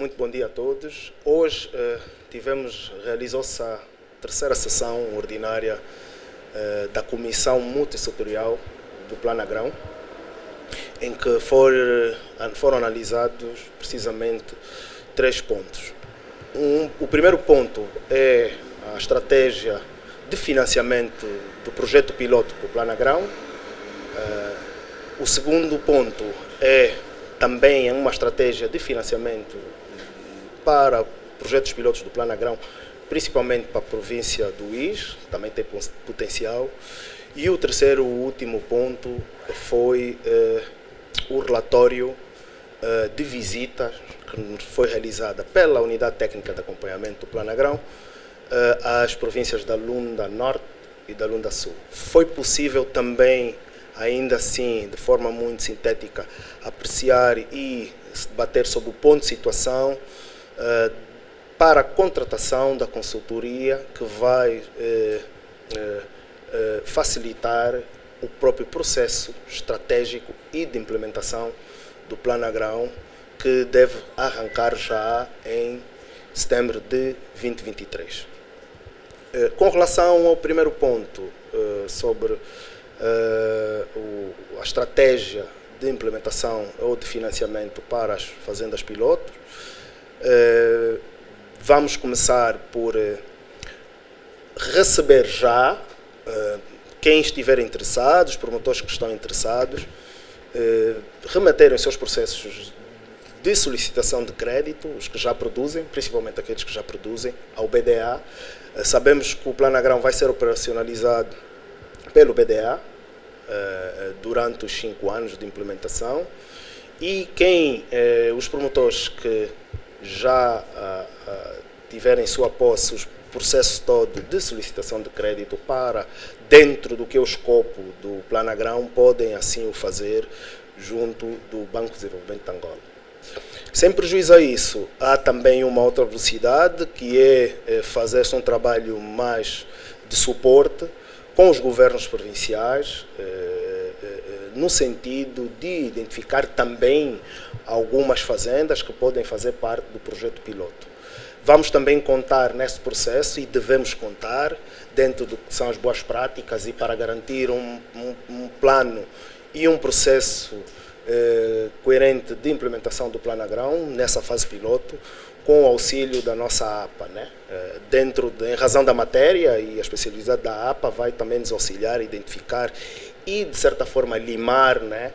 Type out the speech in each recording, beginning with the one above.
Muito bom dia a todos. Hoje realizou-se a terceira sessão ordinária da Comissão Multissetorial do Plano Agrão, em que foram analisados precisamente 3 pontos. O primeiro ponto é a estratégia de financiamento do projeto piloto do Plano Agrão. O segundo ponto é também uma estratégia de financiamento para projetos pilotos do Plano Agrão, principalmente para a província do Uís, também tem potencial. E o terceiro, o último ponto, foi o relatório de visitas que foi realizada pela Unidade Técnica de Acompanhamento do Plano Agrão às províncias da Lunda Norte e da Lunda Sul. Foi possível também, ainda assim, de forma muito sintética, apreciar e debater sobre o ponto de situação para a contratação da consultoria que vai facilitar o próprio processo estratégico e de implementação do Plano Agrão, que deve arrancar já em setembro de 2023. Com relação ao primeiro ponto, sobre a estratégia de implementação ou de financiamento para as fazendas pilotos, vamos começar por receber já quem estiver interessado, os promotores que estão interessados, remeterem os seus processos de solicitação de crédito, os que já produzem, principalmente aqueles que já produzem, ao BDA. Sabemos que o Plano Agrão vai ser operacionalizado pelo BDA durante os 5 anos de implementação, e os promotores que já tiverem em sua posse os processos todo de solicitação de crédito para dentro do que é o escopo do Plano Agrão podem assim o fazer junto do Banco de Desenvolvimento de Angola. Sem prejuízo a isso, há também uma outra velocidade, que é fazer-se um trabalho mais de suporte com os governos provinciais, no sentido de identificar também algumas fazendas que podem fazer parte do projeto piloto. Vamos também contar nesse processo, e devemos contar, dentro do que são as boas práticas e para garantir um plano e um processo coerente de implementação do Plano Agrão nessa fase piloto, com o auxílio da nossa APA, né? Em razão da matéria, e a especialidade da APA vai também nos auxiliar a identificar e, de certa forma, limar, né,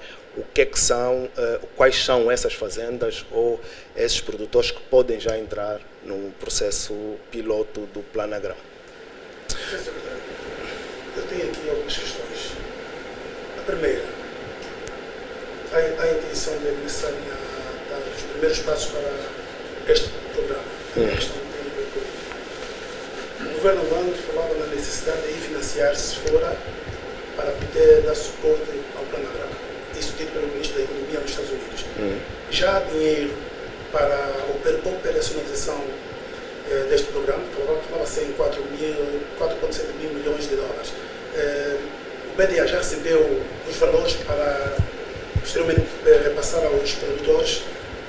quais são essas fazendas ou esses produtores que podem já entrar no processo piloto do Plano Agrão. Eu tenho aqui algumas questões. A primeira, a intenção de começar a dar os primeiros passos para este programa. A questão tem a ver com o governo angolano falava na necessidade de ir financiar-se fora para poder dar suporte ao Plano Agrão. Isso dito pelo Ministro da Economia nos Estados Unidos. Já há dinheiro para a operacionalização deste programa, falava-se em 4,7 mil milhões de dólares. O BDA já recebeu os valores para posteriormente repassar aos produtores.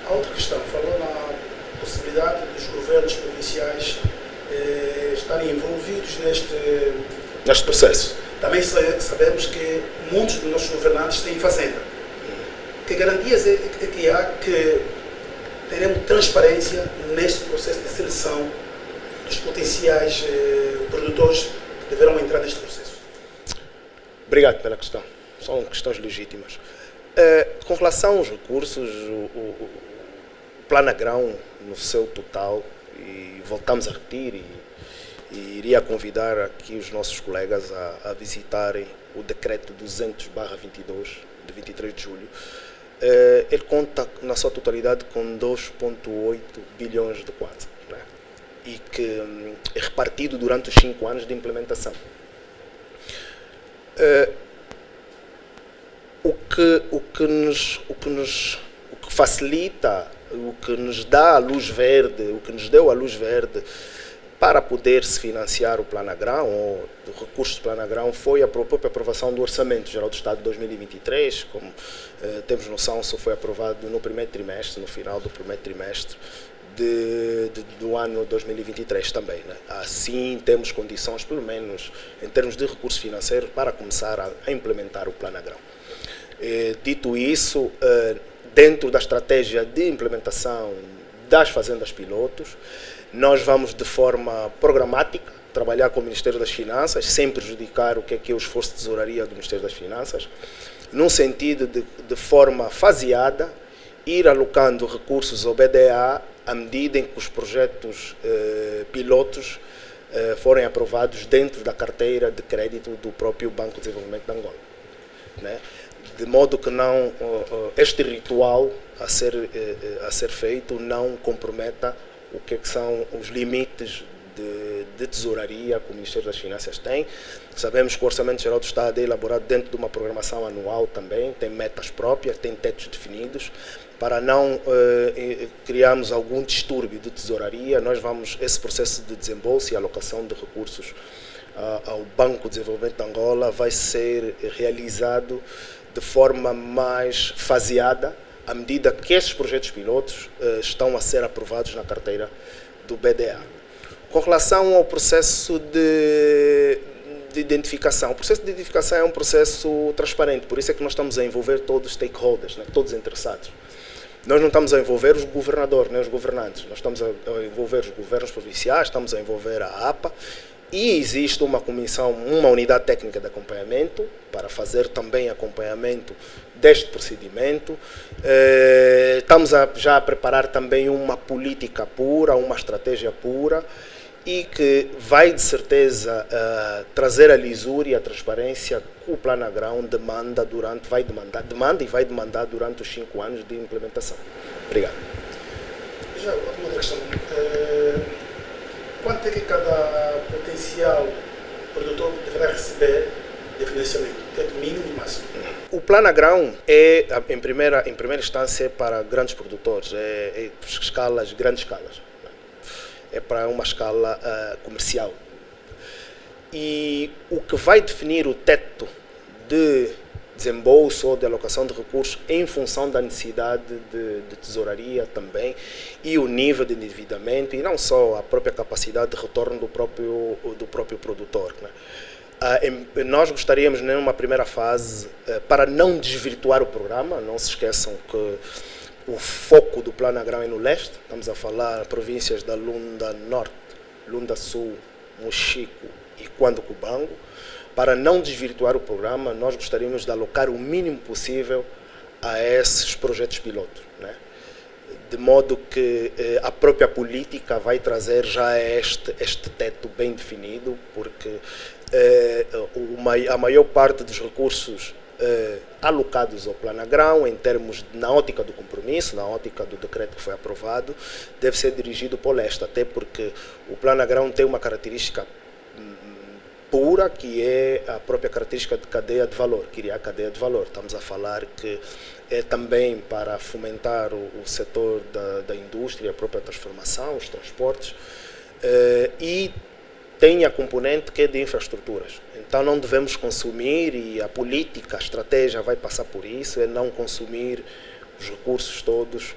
A outra questão, falou na possibilidade dos governos provinciais estarem envolvidos neste processo. Também sabemos que muitos dos nossos governantes têm fazenda. Que garantias é que há que teremos transparência neste processo de seleção dos potenciais produtores que deverão entrar neste processo? Obrigado pela questão. São questões legítimas. Com relação aos recursos, o Plano Agrão, no seu total, e voltamos a repetir, e iria convidar aqui os nossos colegas a visitarem o decreto 200/22, de 23 de julho. Ele conta, na sua totalidade, com 2,8 bilhões de kwanza, né? E que é repartido durante os 5 anos de implementação. O que facilita, o que nos dá a luz verde, o que nos deu a luz verde para poder se financiar o Plano Agrão, ou do recurso do Plano Agrão, foi a própria aprovação do Orçamento Geral do Estado de 2023, como temos noção, só foi aprovado no primeiro trimestre, no final do primeiro trimestre do ano 2023 também, né? Assim temos condições, pelo menos em termos de recursos financeiros, para começar a implementar o Plano Agrão. Dito isso, dentro da estratégia de implementação das fazendas pilotos, nós vamos de forma programática trabalhar com o Ministério das Finanças, sem prejudicar o que é o esforço de tesouraria do Ministério das Finanças, num sentido de forma faseada, ir alocando recursos ao BDA à medida em que os projetos pilotos forem aprovados dentro da carteira de crédito do próprio Banco de Desenvolvimento de Angola, né? De modo que não, este ritual a ser feito não comprometa o que são os limites de tesouraria que o Ministério das Finanças tem. Sabemos que o Orçamento Geral do Estado é elaborado dentro de uma programação anual também, tem metas próprias, tem tetos definidos. Para não criarmos algum distúrbio de tesouraria, nós vamos, esse processo de desembolso e alocação de recursos ao Banco de Desenvolvimento de Angola vai ser realizado de forma mais faseada, à medida que esses projetos pilotos estão a ser aprovados na carteira do BDA. Com relação ao processo de identificação, o processo de identificação é um processo transparente, por isso é que nós estamos a envolver todos os stakeholders, né, todos os interessados. Nós não estamos a envolver os governadores, nem os governantes, nós estamos a envolver os governos provinciais, estamos a envolver a APA, e existe uma comissão, uma unidade técnica de acompanhamento para fazer também acompanhamento deste procedimento. Estamos já a preparar também uma política pura, uma estratégia pura, e que vai de certeza trazer a lisura e a transparência que o Plano Agrão demanda e vai demandar durante os 5 anos de implementação. Obrigado. Já uma outra questão. Quanto é que cada potencial produtor deverá receber de financiamento? Teto mínimo e máximo? O Plano Agrão é, em primeira instância, para grandes produtores, grandes escalas. É para uma escala comercial. E o que vai definir o teto de desembolso ou de alocação de recursos em função da necessidade de tesouraria também e o nível de endividamento e não só a própria capacidade de retorno do próprio produtor, né? Nós gostaríamos, numa primeira fase, para não desvirtuar o programa, não se esqueçam que o foco do Plano Agrão é no leste, estamos a falar províncias da Lunda Norte, Lunda Sul, Mochico e Cuando-Cubango. Para não desvirtuar o programa, nós gostaríamos de alocar o mínimo possível a esses projetos pilotos, né? De modo que a própria política vai trazer já este teto bem definido, porque a maior parte dos recursos alocados ao Plano Agrão, em termos, na ótica do compromisso, na ótica do decreto que foi aprovado, deve ser dirigido para o leste, até porque o Plano Agrão tem uma característica pura, que é a própria característica de cadeia de valor, criar cadeia de valor. Estamos a falar que é também para fomentar o setor da indústria, a própria transformação, os transportes, e tem a componente que é de infraestruturas. Então não devemos consumir, e a política, a estratégia vai passar por isso, é não consumir os recursos todos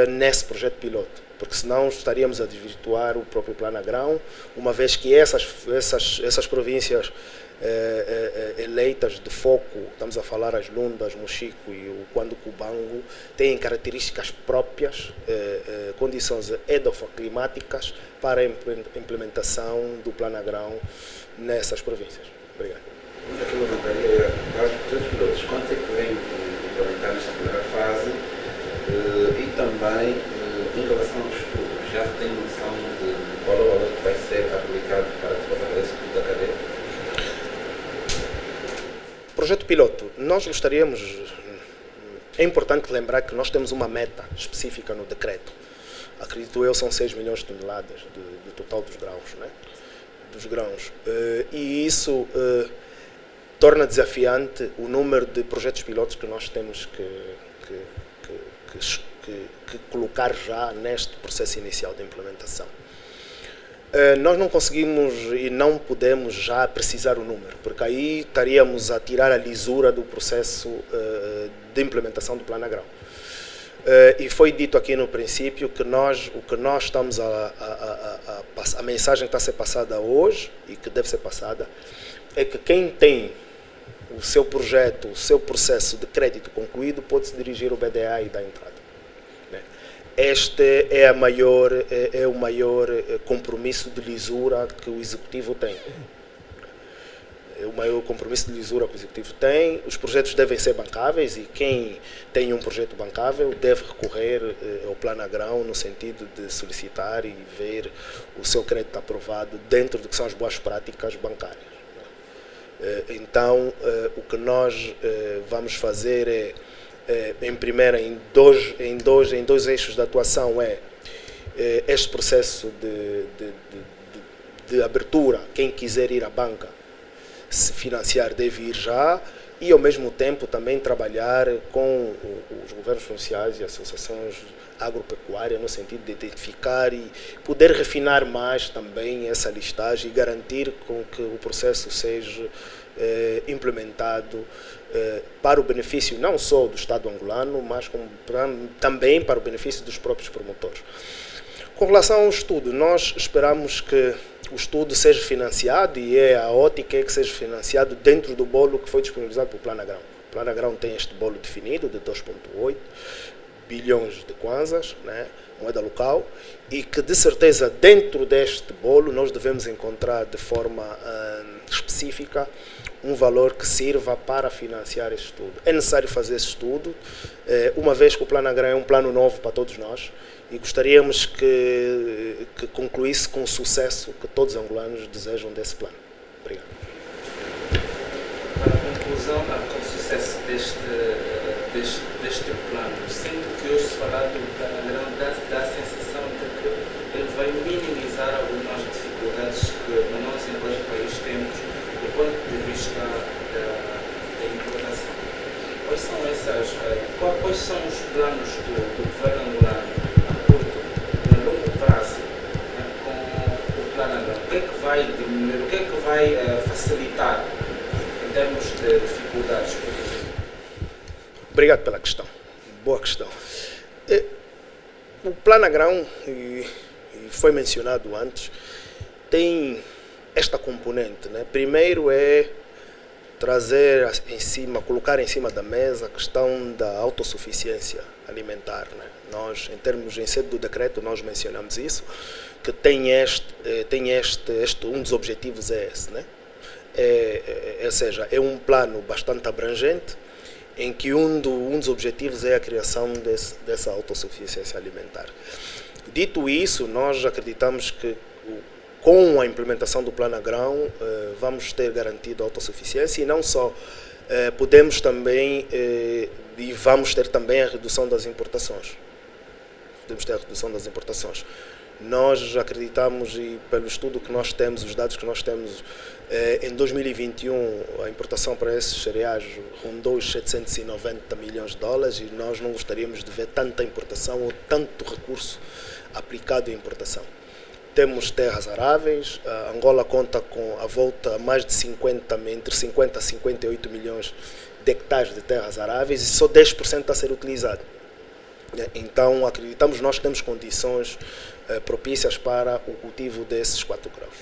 nesse projeto piloto, porque senão estaríamos a desvirtuar o próprio Plano Agrão, uma vez que essas províncias eleitas de foco, estamos a falar as Lundas, Mochico e o Cuando-Cubango, têm características próprias, condições edofoclimáticas para a implementação do Plano Agrão nessas províncias. Obrigado. A que levantaria era, para os projetos pilotos, quanto é que vem implementar nesta primeira fase e também em relação aos estudos, já tem noção de qual é o valor que vai ser aplicado para depois fazer esse estudo da cadeia? Projeto piloto, nós gostaríamos, é importante lembrar que nós temos uma meta específica no decreto. Acredito eu, são 6 milhões de toneladas do total dos grãos, né? Dos grãos. E isso torna desafiante o número de projetos pilotos que nós temos que colocar já neste processo inicial de implementação. Nós não conseguimos e não podemos já precisar o número, porque aí estaríamos a tirar a lisura do processo de implementação do Plano Agrão. E foi dito aqui no princípio que o que nós estamos a mensagem que está a ser passada hoje e que deve ser passada é que quem tem o seu projeto, o seu processo de crédito concluído pode se dirigir ao BDA e dar entrada. Este é o maior compromisso de lisura que o Executivo tem. É o maior compromisso de lisura que o Executivo tem. Os projetos devem ser bancáveis e quem tem um projeto bancável deve recorrer ao Plano Agrão no sentido de solicitar e ver o seu crédito aprovado dentro do que são as boas práticas bancárias. Então, o que nós vamos fazer é, em dois eixos de atuação este processo de abertura. Quem quiser ir à banca se financiar deve ir já e ao mesmo tempo também trabalhar com os governos provinciais e associações agropecuárias no sentido de identificar e poder refinar mais também essa listagem e garantir com que o processo seja implementado para o benefício não só do Estado angolano, mas também para o benefício dos próprios promotores. Com relação ao estudo, nós esperamos que o estudo seja financiado e a ótica é que seja financiado dentro do bolo que foi disponibilizado pelo Plano Agrão. O Plano Agrão tem este bolo definido de 2,8 bilhões de kwanzas, né, moeda local, e que de certeza dentro deste bolo nós devemos encontrar de forma específica um valor que sirva para financiar esse estudo. É necessário fazer esse estudo, uma vez que o Plano Agrão é um plano novo para todos nós, e gostaríamos que concluísse com o sucesso que todos os angolanos desejam desse plano. Obrigado. Para a conclusão, com o sucesso deste plano, sinto que hoje se falar do Plano Agrão dá a sensação de que ele vai minimizar algumas dificuldades que nós, enquanto país, temos do ponto de vista da importação. Quais são os planos do governo angolano a curto e a longo prazo com o Plano Agrão? O que é que vai diminuir, o que é que vai facilitar em termos de dificuldades, por exemplo? Obrigado pela questão. Boa questão. O Plano Agrão, e foi mencionado antes, tem esta componente, né? Primeiro é trazer colocar em cima da mesa a questão da autossuficiência alimentar, né? Nós, em sede do decreto, nós mencionamos isso, que um dos objetivos é esse, né? Ou seja, é um plano bastante abrangente, em que um dos objetivos é a criação dessa autossuficiência alimentar. Dito isso, nós acreditamos que com a implementação do Plano Agrão vamos ter garantido a autossuficiência e não só, podemos também e vamos ter também a redução das importações. Podemos ter a redução das importações. Nós acreditamos, e pelo estudo que nós temos, os dados que nós temos, em 2021 a importação para esses cereais rondou os 790 milhões de dólares e nós não gostaríamos de ver tanta importação ou tanto recurso aplicado em importação. Temos terras aráveis, a Angola conta com a volta a mais de entre 50 a 58 milhões de hectares de terras aráveis e só 10% está a ser utilizado. Então acreditamos nós que temos condições propícias para o cultivo desses 4 grãos.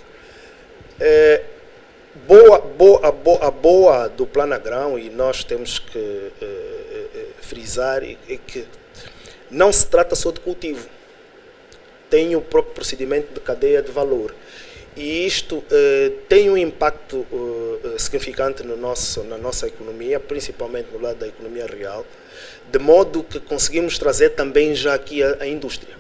A boa do Plano Agrão, e nós temos que frisar, é que não se trata só de cultivo, tem o próprio procedimento de cadeia de valor. E isto tem um impacto significante na nossa economia, principalmente no lado da economia real, de modo que conseguimos trazer também já aqui a indústria.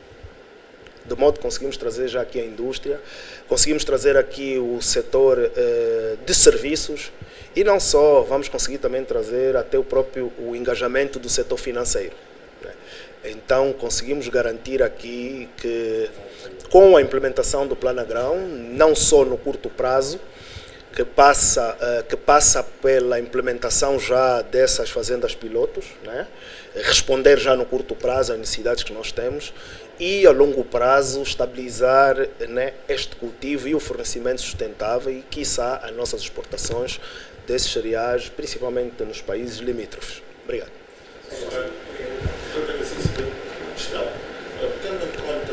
Conseguimos trazer aqui o setor de serviços e não só, vamos conseguir também trazer até o engajamento do setor financeiro. Então, conseguimos garantir aqui que, com a implementação do Plano Agrão, não só no curto prazo, que passa pela implementação já dessas fazendas pilotos, né? Responder já no curto prazo às necessidades que nós temos e, a longo prazo, estabilizar, né, este cultivo e o fornecimento sustentável e, quiçá, as nossas exportações desses cereais, principalmente nos países limítrofes. Obrigado.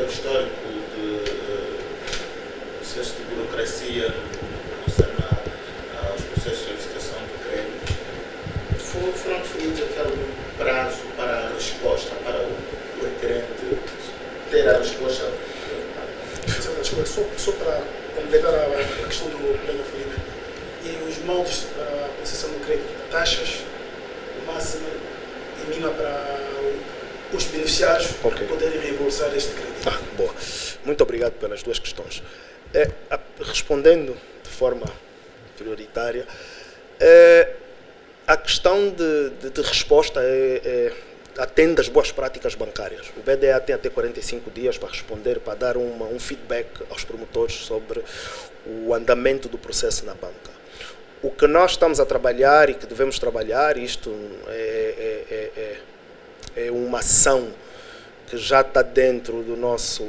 histórico de processo de burocracia no concerne aos processos de licitação de crédito, foram definidos aquele prazo para a resposta, para o requerente ter a resposta. Só para completar a questão do colega Felipe, e os moldes para a concessão do crédito, taxas máxima e mínima para os beneficiários poderem reembolsar este crédito. Boa. Muito obrigado pelas duas questões. Respondendo de forma prioritária, a questão de resposta atende às boas práticas bancárias. O BDA tem até 45 dias para responder, para dar um feedback aos promotores sobre o andamento do processo na banca. O que nós estamos a trabalhar e que devemos trabalhar, isto é uma ação que já está dentro do nosso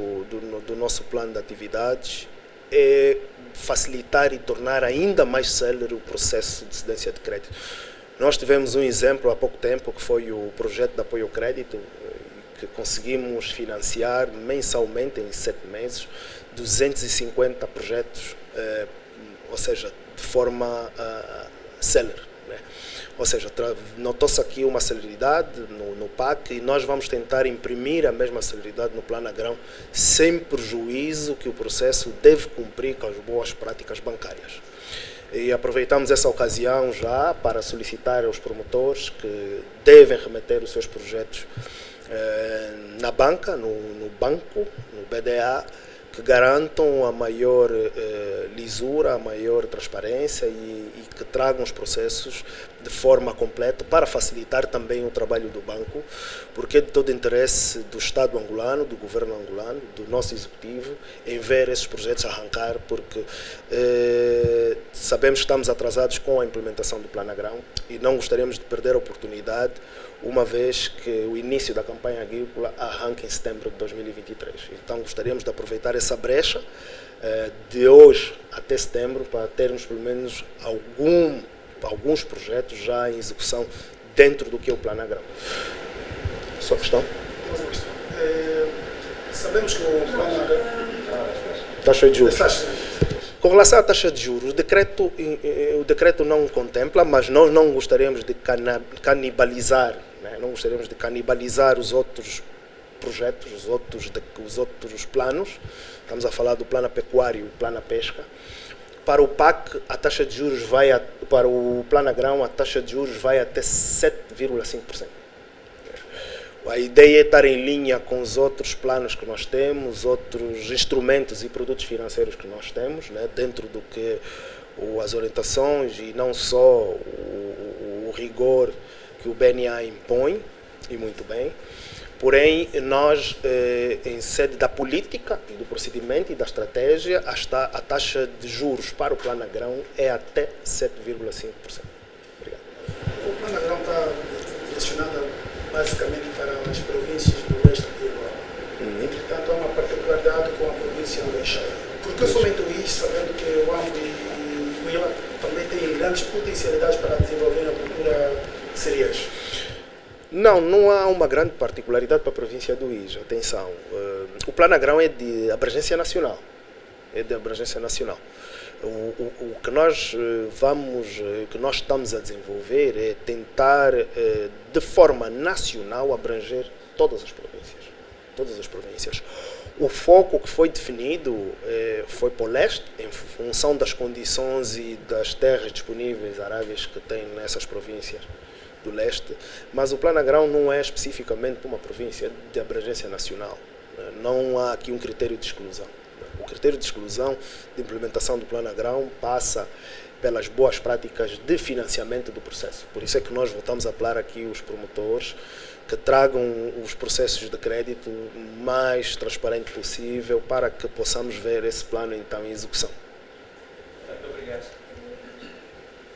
plano de atividades, é facilitar e tornar ainda mais célere o processo de cedência de crédito. Nós tivemos um exemplo há pouco tempo, que foi o projeto de apoio ao crédito, que conseguimos financiar mensalmente, em 7 meses, 250 projetos, ou seja, de forma célere. Né? Ou seja, notou-se aqui uma celeridade no PAC e nós vamos tentar imprimir a mesma celeridade no Plano Agrão, sem prejuízo que o processo deve cumprir com as boas práticas bancárias. E aproveitamos essa ocasião já para solicitar aos promotores que devem remeter os seus projetos na banca, no banco, no BDA, que garantam a maior lisura, a maior transparência e que tragam os processos de forma completa para facilitar também o trabalho do banco, porque é de todo interesse do Estado angolano, do governo angolano, do nosso executivo, em ver esses projetos arrancar, porque sabemos que estamos atrasados com a implementação do Plano Agrão e não gostaríamos de perder a oportunidade, uma vez que o início da campanha agrícola arranca em setembro de 2023. Então gostaríamos de aproveitar essa brecha de hoje até setembro para termos pelo menos alguns projetos já em execução dentro do que é o Plano Agrão. Sua questão? Temos uma questão. Sabemos que o Plano Agrão... Taxa de juros. Com relação à taxa de juros, o decreto não contempla, mas nós não gostaríamos de canibalizar, né? Não gostaríamos de canibalizar os outros projetos, os outros planos. Estamos a falar do plano pecuário e o plano pesca. Para o PAC, a taxa de juros para o Plano Agrão, a taxa de juros vai até 7,5%. A ideia é estar em linha com os outros planos que nós temos, outros instrumentos e produtos financeiros que nós temos, né, dentro do que as orientações e não só o rigor que o BNA impõe, e muito bem. Porém, nós, em sede da política, e do procedimento e da estratégia, a taxa de juros para o Plano Agrão é até 7,5%. Obrigado. O Plano Agrão está direcionado basicamente para as províncias do oeste de Angola. Entretanto, há uma particularidade com a província do Leste. Por que somente o IS, sabendo que o AMBO e o ILA também têm grandes potencialidades para desenvolver a cultura de cereais? Não há uma grande particularidade para a província do IS. Atenção, o Plano Agrão é de abrangência nacional. O que nós estamos a desenvolver é tentar, de forma nacional, abranger todas as províncias. O foco que foi definido foi para o leste, em função das condições e das terras disponíveis aráveis que tem nessas províncias do leste, mas o Plano Agrão não é especificamente uma província, é de abrangência nacional. Não há aqui um critério de exclusão. O critério de exclusão de implementação do Plano Agrão passa pelas boas práticas de financiamento do processo. Por isso é que nós voltamos a apelar aqui os promotores que tragam os processos de crédito mais transparente possível para que possamos ver esse plano então em execução.